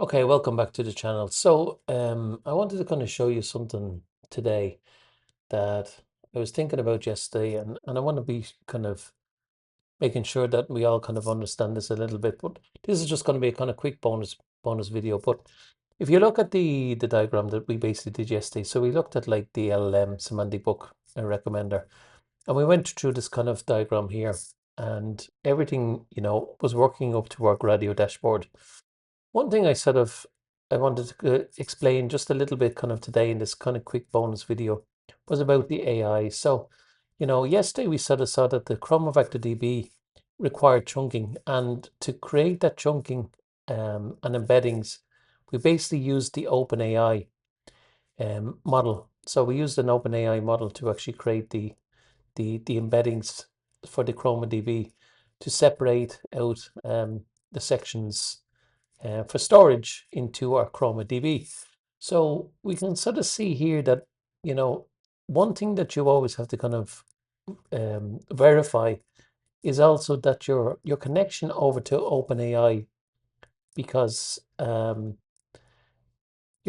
Okay, welcome back to the channel. I wanted to kind of show you something today that I was thinking about yesterday, and I want to be kind of making sure that we all kind of understand this a little bit. But this is just going to be a kind of quick bonus video. But if you look at the diagram that we basically did yesterday, so we looked at like the LLM semantic book recommender, and we went through this kind of diagram here, and everything was working up to our Gradio dashboard. One thing I wanted to explain just a little bit kind of today in this kind of quick bonus video was about the AI. So, yesterday we sort of saw that the Chrome Vector DB required chunking, and to create that chunking and embeddings, we basically used the OpenAI model. So we used an OpenAI model to actually create the embeddings for the Chroma DB to separate out the sections for storage into our Chroma DB. So we can sort of see here that, one thing that you always have to kind of verify is also that your connection over to OpenAI, because your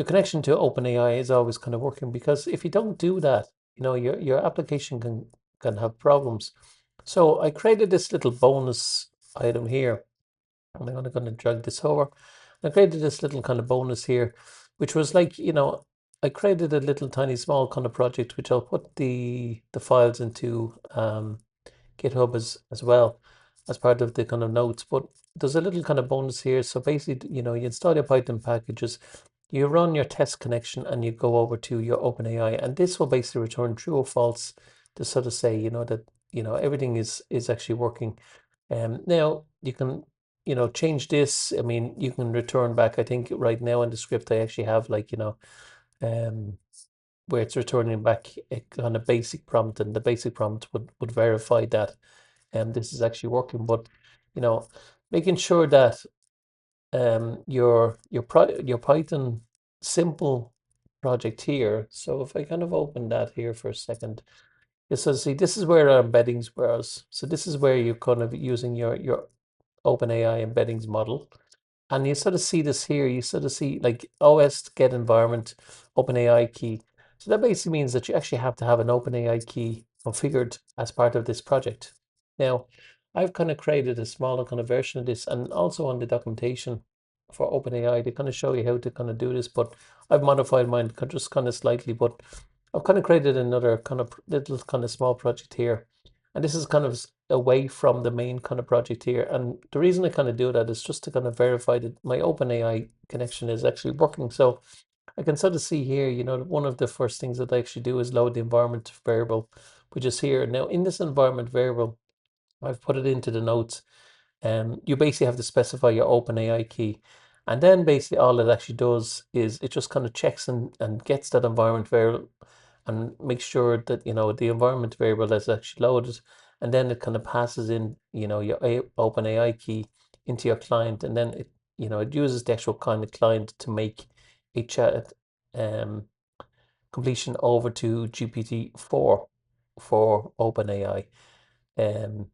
connection to OpenAI is always kind of working, because if you don't do that, your application can have problems. So I created this little bonus item here. I'm going to drag this over. I created this little kind of bonus here, which was like, I created a little tiny small kind of project, which I'll put the files into GitHub as well as part of the kind of notes. But there's a little kind of bonus here. So basically, you install your Python packages, you run your test connection, and you go over to your OpenAI, and this will basically return true or false to sort of say, that everything is actually working. Now you can change this. I mean, you can return back. I think right now in the script I actually have like um where it's returning back a kind of basic prompt, and the basic prompt would verify that this is actually working. But you know making sure that your Python simple project here. So if I kind of open that here for a second, so see, this is where our embeddings browse. So this is where you're kind of using your OpenAI embeddings model. And you sort of see this here. You sort of see like OS get environment, OpenAI key. So that basically means that you actually have to have an OpenAI key configured as part of this project. Now, I've kind of created a smaller kind of version of this, and also on the documentation for OpenAI, they kind of show you how to kind of do this, but I've modified mine just kind of slightly. But I've kind of created another kind of little kind of small project here. And this is kind of away from the main kind of project here. And the reason I kind of do that is just to kind of verify that my OpenAI connection is actually working. So I can sort of see here, one of the first things that I actually do is load the environment variable, which is here. Now in this environment variable, I've put it into the notes. You basically have to specify your OpenAI key. And then basically all it actually does is it just kind of checks and gets that environment variable and makes sure that, the environment variable is actually loaded. And then it kind of passes in, your OpenAI key into your client. And then it uses the actual kind of client to make a chat completion over to GPT-4 for OpenAI. Um,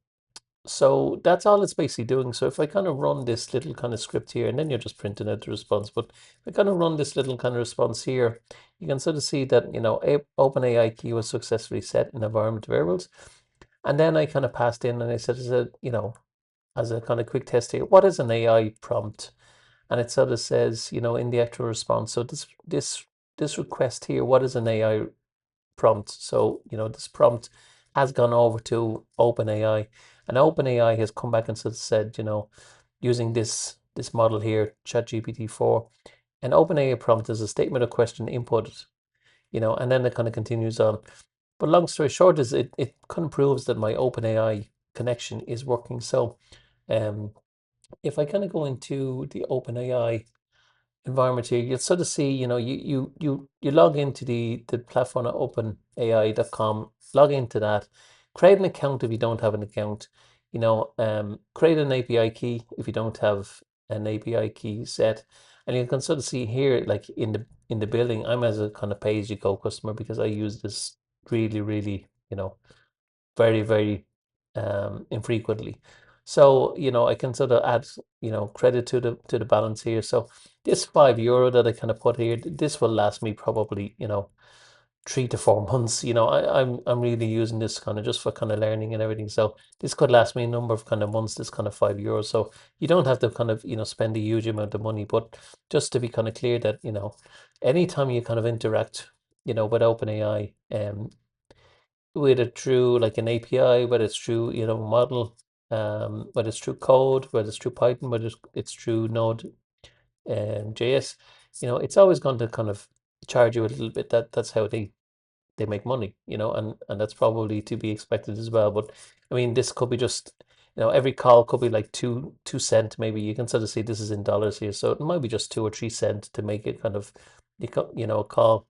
so that's all it's basically doing. So if I kind of run this little kind of script here, and then you're just printing out the response, but if I kind of run this little kind of response here, you can sort of see that, OpenAI key was successfully set in environment variables. And then I kind of passed in and I said, as a kind of quick test here, what is an AI prompt? And it sort of says, in the actual response. So this request here, what is an AI prompt? So, this prompt has gone over to OpenAI, and OpenAI has come back and sort of said, using this model here, ChatGPT-4, an OpenAI prompt is a statement of question inputted, and then it kind of continues on. But long story short is it kind of proves that my OpenAI connection is working. So um, if I kind of go into the OpenAI environment here, you'll sort of see, you log into the platform at openai.com, log into that, create an account if you don't have an account, create an API key if you don't have an API key set. And you can sort of see here, like in the building, I'm as a kind of pay-as-you-go customer because I use this really, really, very, very infrequently. So, I can sort of add, credit to the balance here. So this €5 that I kind of put here, this will last me probably, 3 to 4 months. I'm really using this kind of just for kind of learning and everything. So this could last me a number of kind of months, this kind of €5. So you don't have to kind of, spend a huge amount of money, but just to be kind of clear that, anytime you kind of interact, with OpenAI, whether through like an API, whether it's through, model, whether it's through code, whether it's through Python, whether it's through Node JS, it's always going to kind of charge you a little bit. That's how they make money, and that's probably to be expected as well. But I mean, this could be just, every call could be like two cent, maybe. You can sort of see this is in dollars here, so it might be just 2 or 3 cent to make it kind of, a call.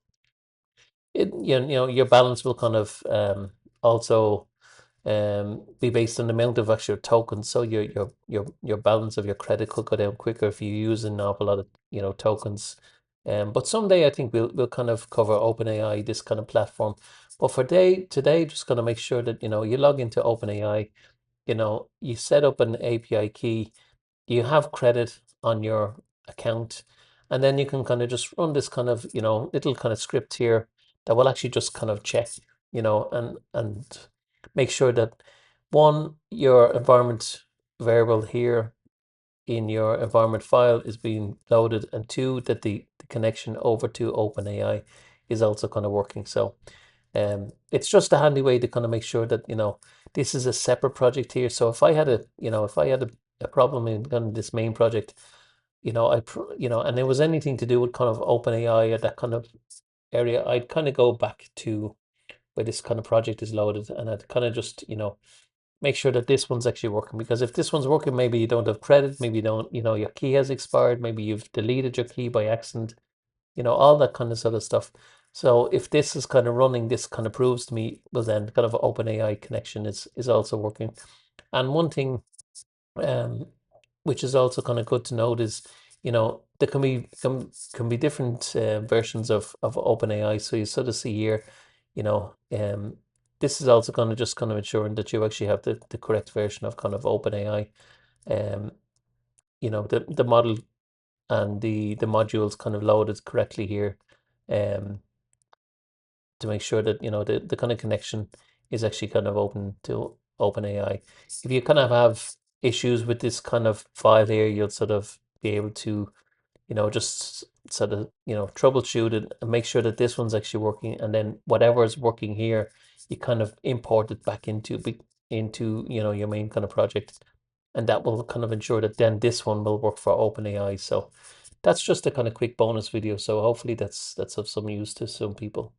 Your balance will kind of also be based on the amount of actual tokens. So your balance of your credit could go down quicker if you use an awful lot of tokens. But someday I think we'll kind of cover OpenAI, this kind of platform. But for today, just gonna make sure that you log into OpenAI, you set up an API key, you have credit on your account, and then you can kind of just run this kind of little kind of script here that will actually just kind of check, and make sure that, one, your environment variable here in your environment file is being loaded, and two, that the connection over to OpenAI is also kind of working. So it's just a handy way to kind of make sure that this is a separate project here. So if I had a problem in kind of this main project, and it was anything to do with kind of OpenAI or that kind of area, I'd kind of go back to where this kind of project is loaded, and I'd kind of just make sure that this one's actually working. Because if this one's working, maybe you don't have credit, maybe you don't, your key has expired, maybe you've deleted your key by accident, all that kind of sort of stuff. So if this is kind of running, this kind of proves to me, well, then kind of OpenAI connection is also working. And one thing um, which is also kind of good to note is, there can be different versions of OpenAI. So you sort of see here, this is also going to just kind of ensuring that you actually have the correct version of kind of OpenAI. Um, the model and the modules kind of loaded correctly here, um, to make sure that the kind of connection is actually kind of open to OpenAI. If you kind of have issues with this kind of file here, you'll sort of be able to just sort of troubleshoot it and make sure that this one's actually working, and then whatever is working here, you kind of import it back into your main kind of project, and that will kind of ensure that then this one will work for OpenAI. So that's just a kind of quick bonus video. So hopefully that's of some use to some people.